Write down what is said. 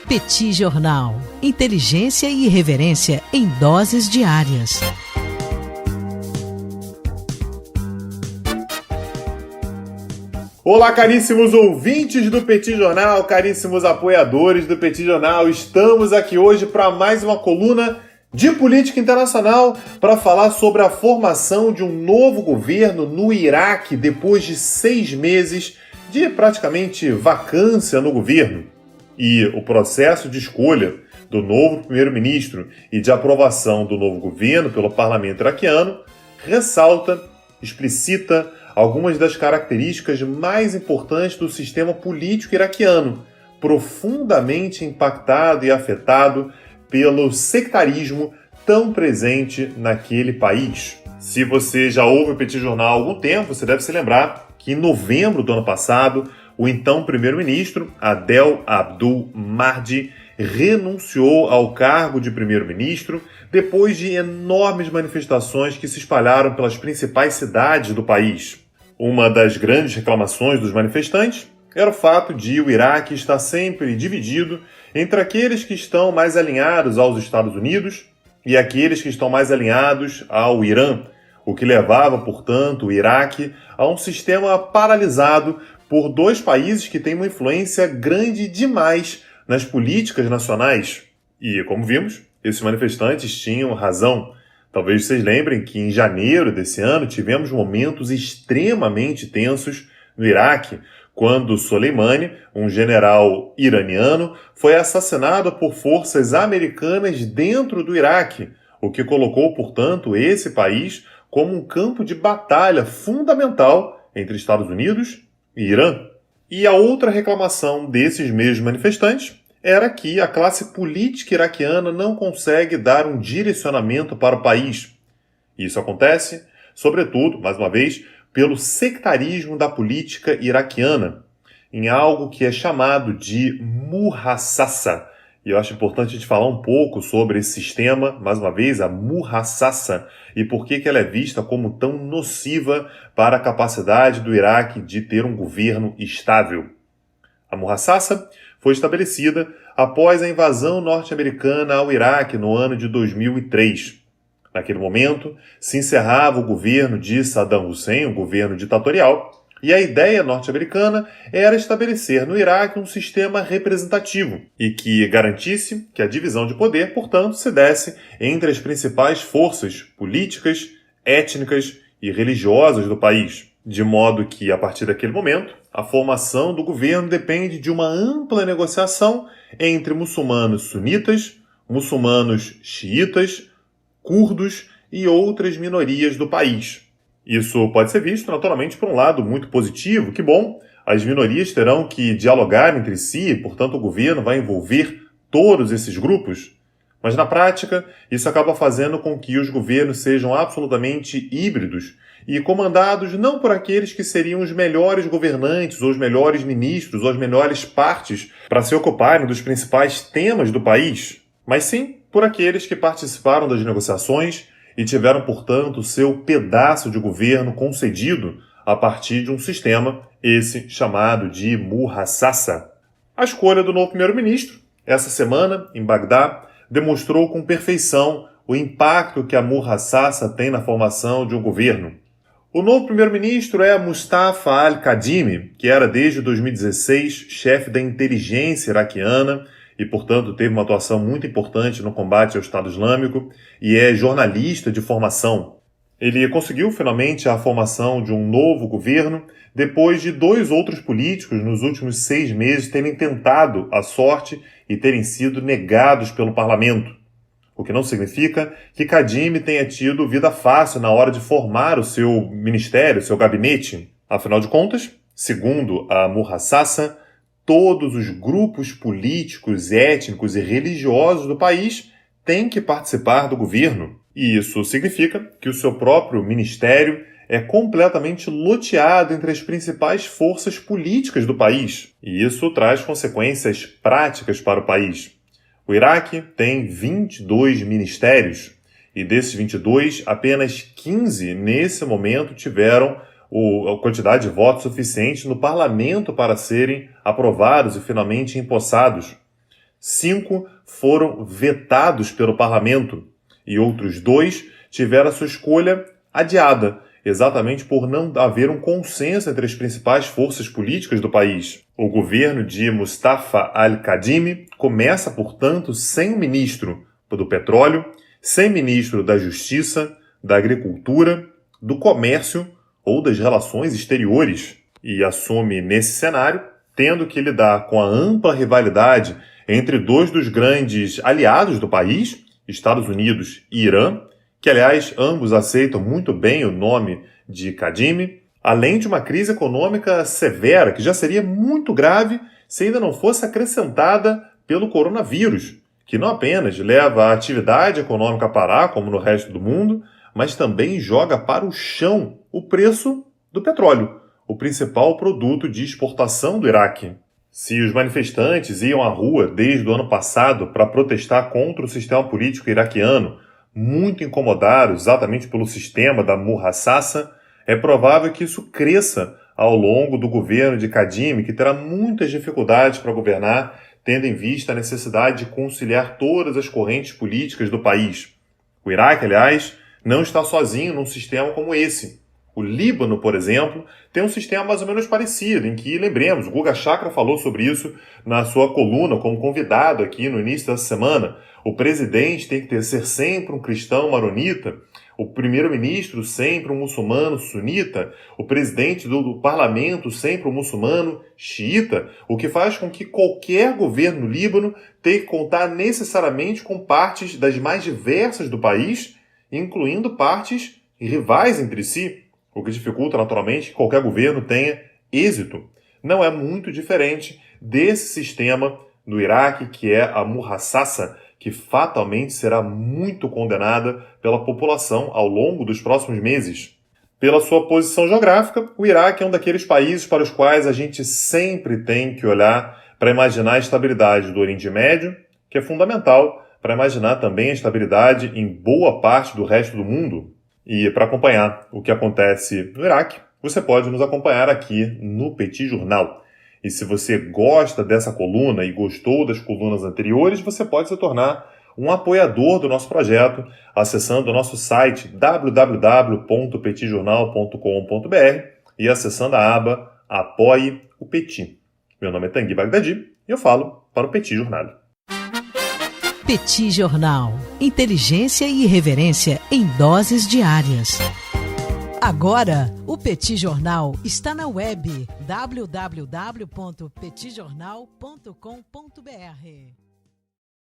Petit Jornal. Inteligência e irreverência em doses diárias. Olá, caríssimos ouvintes do Petit Jornal, caríssimos apoiadores do Petit Jornal. Estamos aqui hoje para mais uma coluna de política internacional para falar sobre a formação de um novo governo no Iraque depois de 6 meses de praticamente vacância no governo. E o processo de escolha do novo primeiro-ministro e de aprovação do novo governo pelo parlamento iraquiano ressalta, explicita algumas das características mais importantes do sistema político iraquiano, profundamente impactado e afetado pelo sectarismo tão presente naquele país. Se você já ouve o Petit Jornal há algum tempo, você deve se lembrar que em novembro do ano passado, o então primeiro-ministro, Adel Abdul Mahdi, renunciou ao cargo de primeiro-ministro depois de enormes manifestações que se espalharam pelas principais cidades do país. Uma das grandes reclamações dos manifestantes era o fato de o Iraque estar sempre dividido entre aqueles que estão mais alinhados aos Estados Unidos e aqueles que estão mais alinhados ao Irã, o que levava, portanto, o Iraque a um sistema paralisado por dois países que têm uma influência grande demais nas políticas nacionais. E, como vimos, esses manifestantes tinham razão. Talvez vocês lembrem que em janeiro desse ano tivemos momentos extremamente tensos no Iraque, quando Soleimani, um general iraniano, foi assassinado por forças americanas dentro do Iraque, o que colocou, portanto, esse país como um campo de batalha fundamental entre Estados Unidos e Irã. E a outra reclamação desses mesmos manifestantes era que a classe política iraquiana não consegue dar um direcionamento para o país. Isso acontece, sobretudo, mais uma vez, pelo sectarismo da política iraquiana, em algo que é chamado de Muhassasa. E eu acho importante a gente falar um pouco sobre esse sistema, mais uma vez, a Muhassasa, e por que ela é vista como tão nociva para a capacidade do Iraque de ter um governo estável. A Muhassasa foi estabelecida após a invasão norte-americana ao Iraque no ano de 2003. Naquele momento, se encerrava o governo de Saddam Hussein, um governo ditatorial, e a ideia norte-americana era estabelecer no Iraque um sistema representativo e que garantisse que a divisão de poder, portanto, se desse entre as principais forças políticas, étnicas e religiosas do país, de modo que, a partir daquele momento, a formação do governo depende de uma ampla negociação entre muçulmanos sunitas, muçulmanos xiitas, curdos e outras minorias do país. Isso pode ser visto, naturalmente, por um lado muito positivo, que bom, as minorias terão que dialogar entre si, portanto o governo vai envolver todos esses grupos. Mas na prática, isso acaba fazendo com que os governos sejam absolutamente híbridos e comandados não por aqueles que seriam os melhores governantes, ou os melhores ministros, ou as melhores partes para se ocuparem dos principais temas do país, mas sim por aqueles que participaram das negociações e tiveram, portanto, seu pedaço de governo concedido a partir de um sistema, esse chamado de Muhassasa. A escolha do novo primeiro-ministro, essa semana, em Bagdá, demonstrou com perfeição o impacto que a Muhassasa tem na formação de um governo. O novo primeiro-ministro é Mustafa al-Kadhimi, que era desde 2016 chefe da inteligência iraquiana e, portanto, teve uma atuação muito importante no combate ao Estado Islâmico e é jornalista de formação. Ele conseguiu, finalmente, a formação de um novo governo depois de 2 outros políticos nos últimos 6 meses terem tentado a sorte e terem sido negados pelo parlamento. O que não significa que Kadhimi tenha tido vida fácil na hora de formar o seu ministério, o seu gabinete. Afinal de contas, segundo a Muhassasa, todos os grupos políticos, étnicos e religiosos do país têm que participar do governo. E isso significa que o seu próprio ministério é completamente loteado entre as principais forças políticas do país. E isso traz consequências práticas para o país. O Iraque tem 22 ministérios, e desses 22, apenas 15 nesse momento tiveram a quantidade de votos suficiente no parlamento para serem aprovados e finalmente empossados. 5 foram vetados pelo parlamento e outros 2 tiveram a sua escolha adiada, exatamente por não haver um consenso entre as principais forças políticas do país. O governo de Mustafa al-Kadhimi começa, portanto, sem o ministro do Petróleo, sem ministro da Justiça, da Agricultura, do Comércio ou das Relações Exteriores, e assume nesse cenário, tendo que lidar com a ampla rivalidade entre 2 dos grandes aliados do país, Estados Unidos e Irã, que, aliás, ambos aceitam muito bem o nome de Kadhimi, além de uma crise econômica severa, que já seria muito grave se ainda não fosse acrescentada pelo coronavírus, que não apenas leva a atividade econômica a parar, como no resto do mundo, mas também joga para o chão o preço do petróleo, o principal produto de exportação do Iraque. Se os manifestantes iam à rua desde o ano passado para protestar contra o sistema político iraquiano, muito incomodados exatamente pelo sistema da Muhassasa, é provável que isso cresça ao longo do governo de Kadhimi, que terá muitas dificuldades para governar, tendo em vista a necessidade de conciliar todas as correntes políticas do país. O Iraque, aliás, não está sozinho num sistema como esse. O Líbano, por exemplo, tem um sistema mais ou menos parecido, em que, lembremos, o Guga Chakra falou sobre isso na sua coluna como convidado aqui no início dessa semana. O presidente tem que ser sempre um cristão maronita, o primeiro-ministro sempre um muçulmano sunita, o presidente do parlamento sempre um muçulmano xiita, o que faz com que qualquer governo no Líbano tenha que contar necessariamente com partes das mais diversas do país, incluindo partes rivais entre si, o que dificulta naturalmente que qualquer governo tenha êxito. Não é muito diferente desse sistema no Iraque, que é a Muhassasa, que fatalmente será muito condenada pela população ao longo dos próximos meses. Pela sua posição geográfica, o Iraque é um daqueles países para os quais a gente sempre tem que olhar para imaginar a estabilidade do Oriente Médio, que é fundamental para imaginar também a estabilidade em boa parte do resto do mundo. E para acompanhar o que acontece no Iraque, você pode nos acompanhar aqui no Petit Jornal. E se você gosta dessa coluna e gostou das colunas anteriores, você pode se tornar um apoiador do nosso projeto, acessando o nosso site www.petitjornal.com.br e acessando a aba Apoie o Petit. Meu nome é Tanguy Bagdadi e eu falo para o Petit Jornal. Petit Jornal. Inteligência e irreverência em doses diárias. Agora, o Petit Jornal está na web www.petitjornal.com.br.